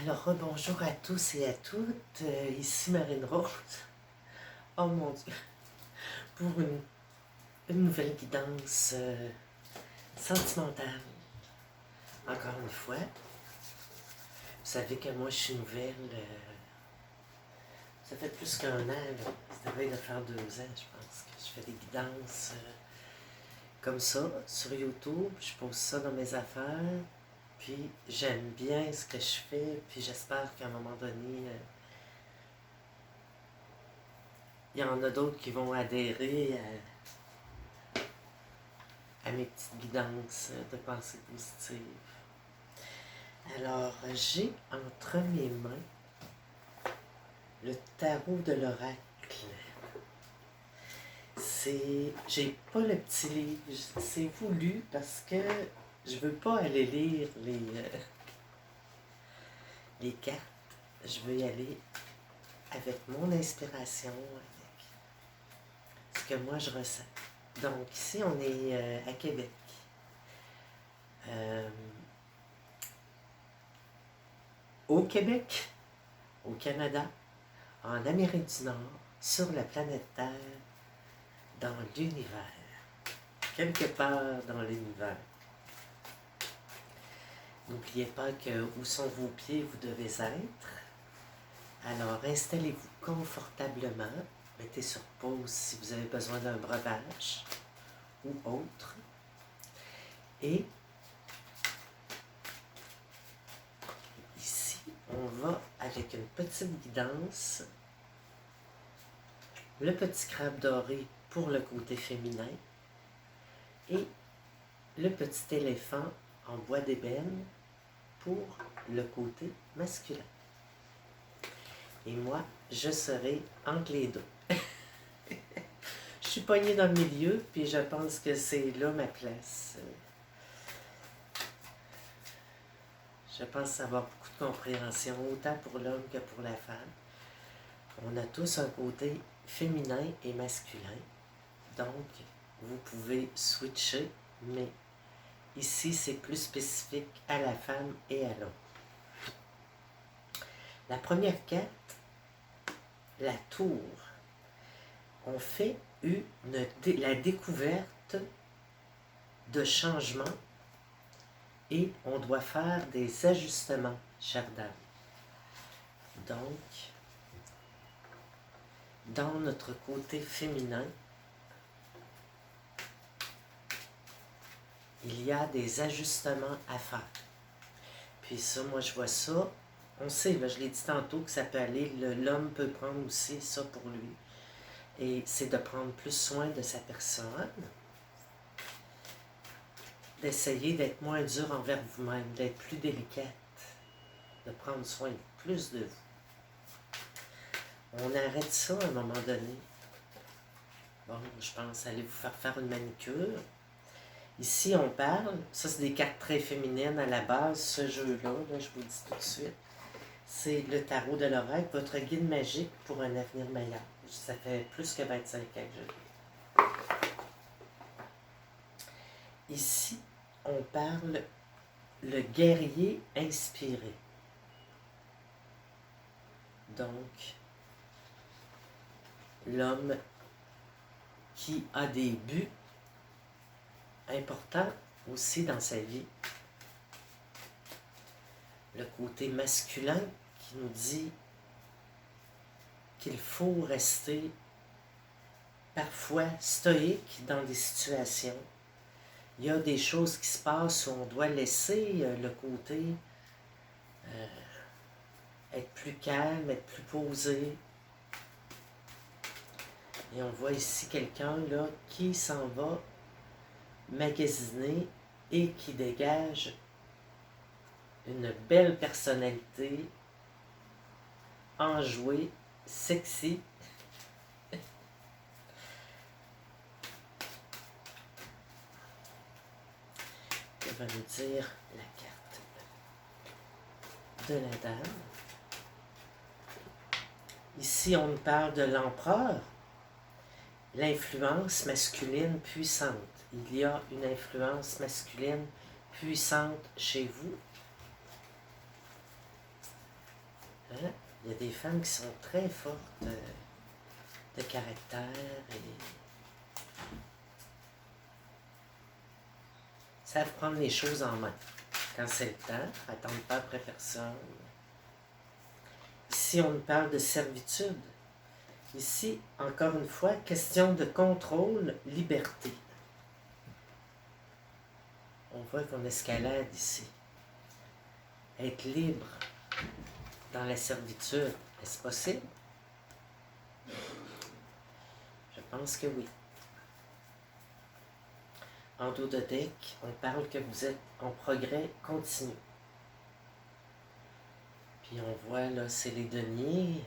Alors, bonjour à tous et à toutes. Ici Marine Rose. Oh mon Dieu, pour une nouvelle guidance sentimentale. Encore une fois, vous savez que moi je suis nouvelle. Ça fait plus qu'un an, là. Ça devait de faire 2 ans, je pense, que je fais des guidances comme ça sur YouTube. Je pose ça dans mes affaires. Puis j'aime bien ce que je fais. Puis j'espère qu'à un moment donné, il y en a d'autres qui vont adhérer à mes petites guidances de pensée positive. Alors, j'ai entre mes mains le tarot de l'oracle. J'ai pas le petit livre, c'est voulu parce que je veux pas aller lire les cartes. Je veux y aller avec mon inspiration, avec ce que moi je ressens. Donc ici, on est à Québec. Au Québec, au Canada, en Amérique du Nord, sur la planète Terre, dans l'univers, quelque part dans l'univers. N'oubliez pas que où sont vos pieds, vous devez être. Alors installez-vous confortablement, mettez sur pause si vous avez besoin d'un breuvage ou autre. Et ici, on va avec une petite guidance. Le petit crabe doré pour le côté féminin et le petit éléphant en bois d'ébène pour le côté masculin. Et moi, je serai entre les deux. Je suis poignée dans le milieu, puis je pense que c'est là ma place. Je pense avoir beaucoup de compréhension, autant pour l'homme que pour la femme. On a tous un côté féminin et masculin. Donc, vous pouvez switcher, mais ici, c'est plus spécifique à la femme et à l'homme. La première carte, la tour. On fait la découverte de changements et on doit faire des ajustements, chère dame. Donc, dans notre côté féminin, il y a des ajustements à faire. Puis ça, moi je vois ça, on sait, là, je l'ai dit tantôt, que ça peut aller, l'homme peut prendre aussi ça pour lui. Et c'est de prendre plus soin de sa personne, d'essayer d'être moins dur envers vous-même, d'être plus délicate, de prendre soin plus de vous. On arrête ça à un moment donné. Bon, je pense aller vous faire une manicure. Ici, on parle, ça c'est des cartes très féminines à la base, ce jeu-là, là, je vous le dis tout de suite. C'est le tarot de l'oracle, votre guide magique pour un avenir meilleur. Ça fait plus que 25 ans que je l'ai. Ici, on parle le guerrier inspiré. Donc, l'homme qui a des buts importants aussi dans sa vie. Le côté masculin qui nous dit qu'il faut rester parfois stoïque dans des situations. Il y a des choses qui se passent où on doit laisser le côté être plus calme, être plus posé. Et on voit ici quelqu'un là qui s'en va magasiner et qui dégage une belle personnalité, enjouée, sexy. Elle va nous dire la carte de la dame. Ici, on nous parle de l'empereur, l'influence masculine puissante. Il y a une influence masculine puissante chez vous. Il y a des femmes qui sont très fortes de caractère et savent prendre les choses en main. Quand c'est le temps, attendre pas après personne. Ici, on nous parle de servitude. Ici, encore une fois, question de contrôle, liberté. On voit qu'on escalade ici. Être libre dans la servitude, est-ce possible? Je pense que oui. En dos de deck, on parle que vous êtes en progrès continu. Puis on voit là, c'est les deniers,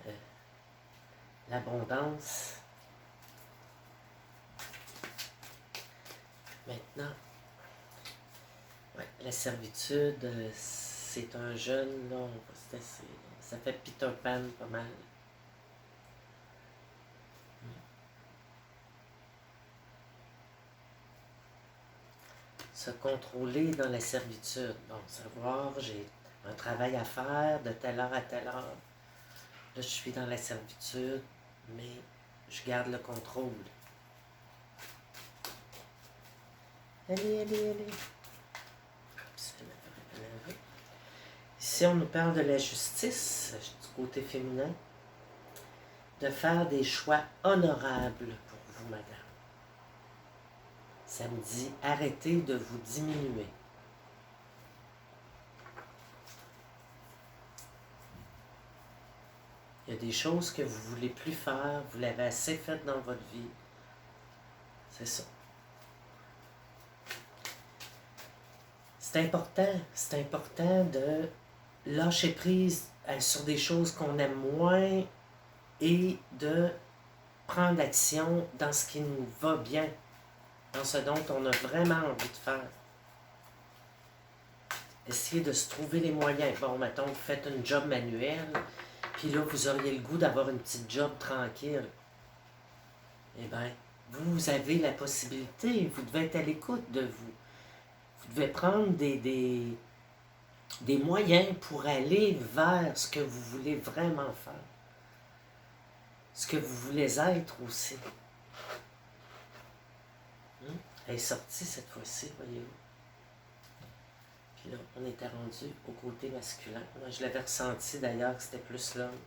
l'abondance. Maintenant, ouais, la servitude, c'est un jeune, là, ça fait Peter Pan pas mal. Se contrôler dans la servitude. Donc, savoir, j'ai un travail à faire de telle heure à telle heure. Là, je suis dans la servitude, mais je garde le contrôle. Allez. Ici, on nous parle de la justice, du côté féminin, de faire des choix honorables pour vous, madame. Ça me dit, arrêtez de vous diminuer. Il y a des choses que vous ne voulez plus faire, vous l'avez assez fait dans votre vie. C'est ça. C'est important de lâcher prise sur des choses qu'on aime moins et de prendre action dans ce qui nous va bien, dans ce dont on a vraiment envie de faire. Essayez de se trouver les moyens. Bon, mettons, vous faites une job manuelle, puis là, vous auriez le goût d'avoir une petite job tranquille. Eh bien, vous avez la possibilité, vous devez être à l'écoute de vous. Vous devez prendre des moyens pour aller vers ce que vous voulez vraiment faire. Ce que vous voulez être aussi. Elle est sortie cette fois-ci, voyez-vous. Puis là, on était rendu au côté masculin. Moi, je l'avais ressenti d'ailleurs que c'était plus l'homme.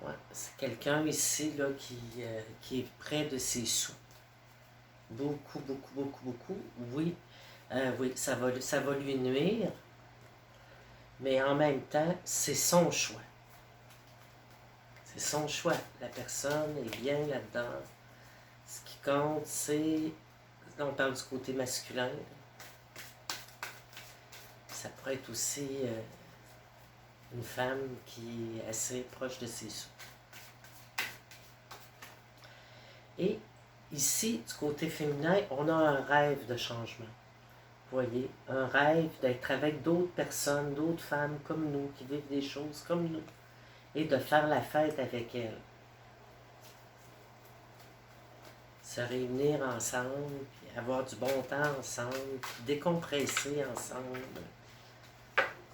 Ouais, c'est quelqu'un ici là, qui est près de ses sous. Beaucoup. Oui, oui, ça va lui nuire. Mais en même temps, c'est son choix. C'est son choix. La personne est bien là-dedans. Ce qui compte, c'est... Là, on parle du côté masculin. Ça pourrait être aussi une femme qui est assez proche de ses sous. Et ici, du côté féminin, on a un rêve de changement. Vous voyez, un rêve d'être avec d'autres personnes, d'autres femmes comme nous, qui vivent des choses comme nous, et de faire la fête avec elles. Se réunir ensemble, puis avoir du bon temps ensemble, puis décompresser ensemble.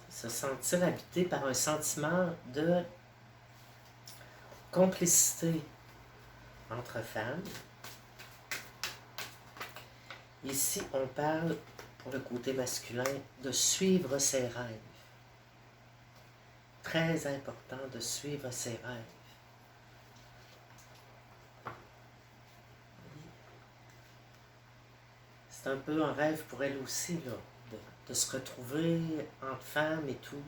Se sentir habité par un sentiment de complicité entre femmes. Ici, on parle, pour le côté masculin, de suivre ses rêves. Très important de suivre ses rêves. C'est un peu un rêve pour elle aussi, là, de se retrouver entre femmes et tout.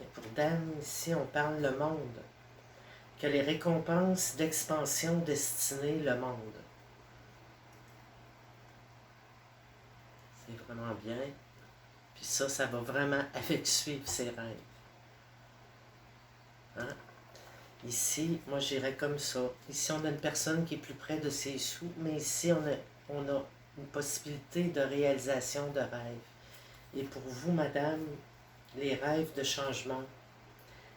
Et pour Dame, ici, on parle le monde. Que les récompenses d'expansion destinées le monde. C'est vraiment bien. Puis ça va vraiment avec suivre ses rêves. Hein? Ici, moi j'irais comme ça. Ici, on a une personne qui est plus près de ses sous, mais ici, on a une possibilité de réalisation de rêves. Et pour vous, madame, les rêves de changement,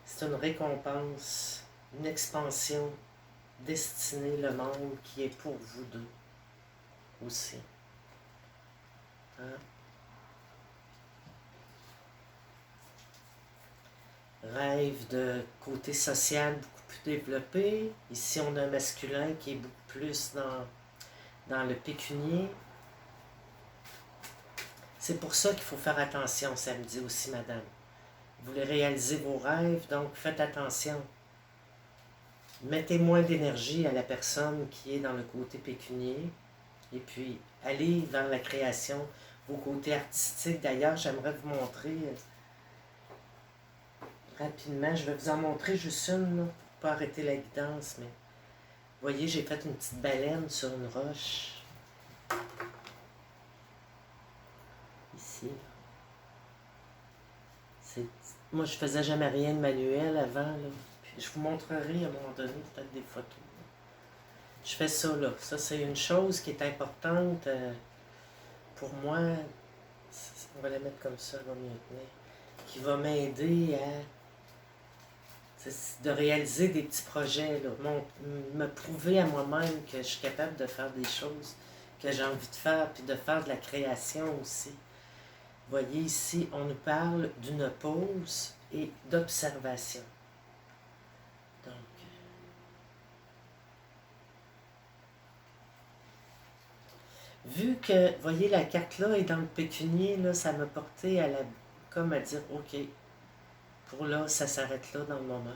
c'est une récompense, une expansion destinée, le monde qui est pour vous deux aussi. Hein? Rêve de côté social beaucoup plus développé. Ici, on a un masculin qui est beaucoup plus dans le pécunier. C'est pour ça qu'il faut faire attention samedi aussi, madame. Vous voulez réaliser vos rêves, donc faites attention. Mettez moins d'énergie à la personne qui est dans le côté pécunier. Et puis, allez vers la création, vos côtés artistiques. D'ailleurs, j'aimerais vous montrer rapidement. Je vais vous en montrer juste une, là, pour pas arrêter la guidance. Mais vous voyez, j'ai fait une petite baleine sur une roche. Ici. Moi, je faisais jamais rien de manuel avant, là. Puis je vous montrerai à un moment donné peut-être des photos. Je fais ça, là. Ça, c'est une chose qui est importante pour moi. On va la mettre comme ça, va mieux tenir. Qui va m'aider de réaliser des petits projets, là. Me prouver à moi-même que je suis capable de faire des choses que j'ai envie de faire, puis de faire de la création aussi. Vous voyez ici, on nous parle d'une pause et d'observation. Donc, vu que, vous voyez, la carte là est dans le pécunier, là, ça m'a porté comme à dire, OK, pour là, ça s'arrête là dans le moment.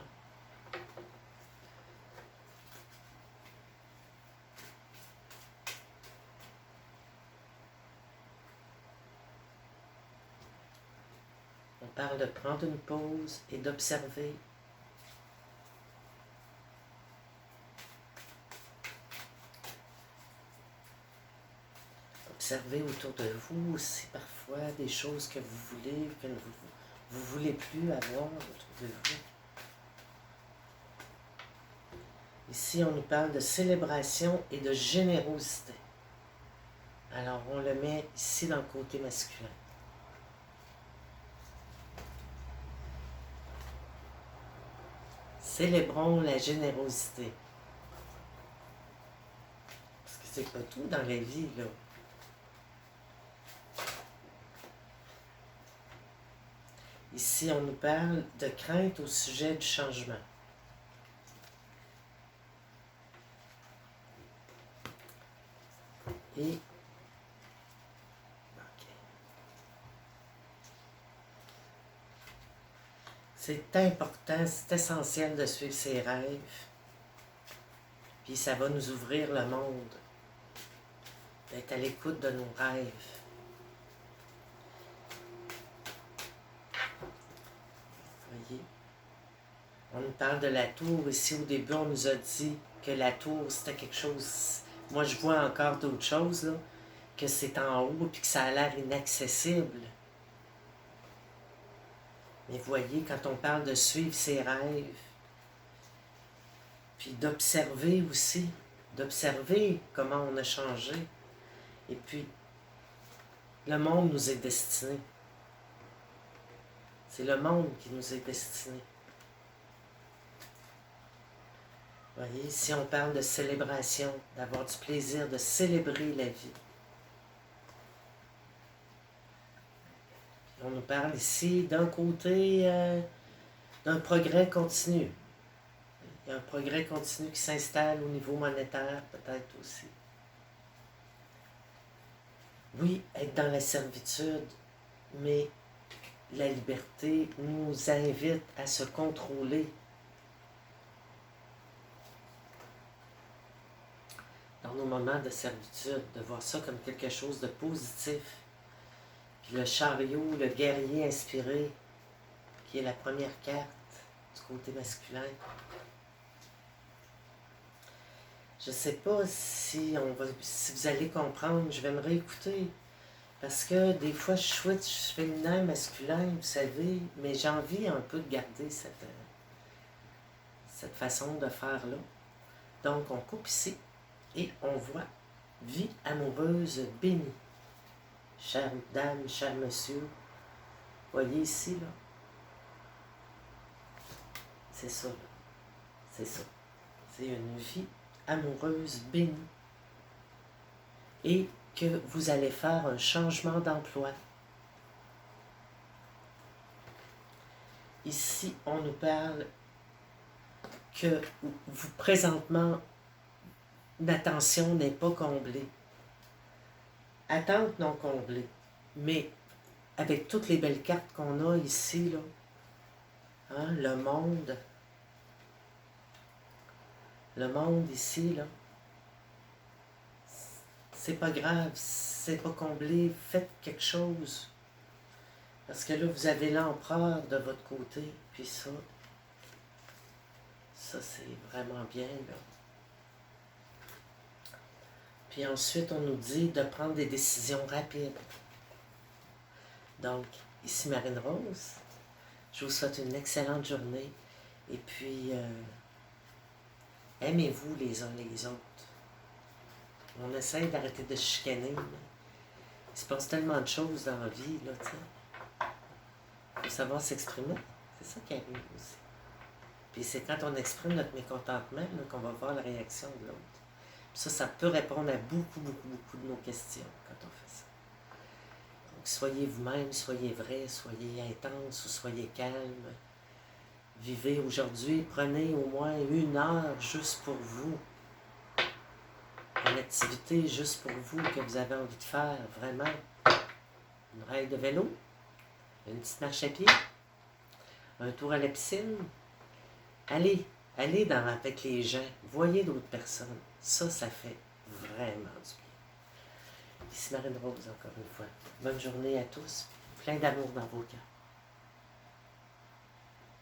On parle de prendre une pause et d'observer. Observez autour de vous aussi parfois des choses que vous voulez, que vous ne voulez plus avoir autour de vous. Ici, on nous parle de célébration et de générosité. Alors, on le met ici dans le côté masculin. Célébrons la générosité. Parce que c'est pas tout dans la vie, là. Ici, on nous parle de crainte au sujet du changement. Et c'est important, c'est essentiel de suivre ses rêves. Puis ça va nous ouvrir le monde. D'être à l'écoute de nos rêves. Vous voyez? On nous parle de la tour. Ici, au début, on nous a dit que la tour, c'était quelque chose... Moi, je vois encore d'autres choses, là. Que c'est en haut, puis que ça a l'air inaccessible. Mais voyez, quand on parle de suivre ses rêves, puis d'observer aussi, d'observer comment on a changé, et puis le monde nous est destiné. C'est le monde qui nous est destiné. Voyez, si on parle de célébration, d'avoir du plaisir, de célébrer la vie. On nous parle ici d'un côté d'un progrès continu. Il y a un progrès continu qui s'installe au niveau monétaire, peut-être aussi. Oui, être dans la servitude, mais la liberté nous invite à se contrôler. Dans nos moments de servitude, de voir ça comme quelque chose de positif. Puis le chariot, le guerrier inspiré, qui est la première carte du côté masculin. Je ne sais pas si vous allez comprendre, je vais me réécouter. Parce que des fois, je switch féminin, masculin, vous savez, mais j'ai envie un peu de garder cette façon de faire-là. Donc, on coupe ici et on voit « Vie amoureuse bénie ». Chère dame, cher monsieur, voyez ici, là. C'est ça, là. C'est ça. C'est une vie amoureuse bénie. Et que vous allez faire un changement d'emploi. Ici, on nous parle que vous, présentement, l'attention n'est pas comblée. Attente non comblée. Mais avec toutes les belles cartes qu'on a ici, là, hein, le monde ici, là, c'est pas grave, c'est pas comblé, faites quelque chose. Parce que là, vous avez l'empereur de votre côté, puis ça c'est vraiment bien, là. Puis ensuite, on nous dit de prendre des décisions rapides. Donc, ici Marine Rose, je vous souhaite une excellente journée. Et puis, aimez-vous les uns les autres. On essaie d'arrêter de se chicaner, mais il se passe tellement de choses dans la vie, là, tu sais. Il faut savoir s'exprimer. C'est ça qui arrive aussi. Puis c'est quand on exprime notre mécontentement là, qu'on va voir la réaction de l'autre. Ça peut répondre à beaucoup de nos questions quand on fait ça. Donc soyez vous-même, soyez vrai, soyez intense ou soyez calme. Vivez aujourd'hui, prenez au moins 1 heure juste pour vous. Une activité juste pour vous que vous avez envie de faire, vraiment. Une raille de vélo, une petite marche à pied, un tour à la piscine. Allez avec les gens, voyez d'autres personnes. Ça fait vraiment du bien. Ici Marine Rose, encore une fois. Bonne journée à tous. Plein d'amour dans vos cœurs.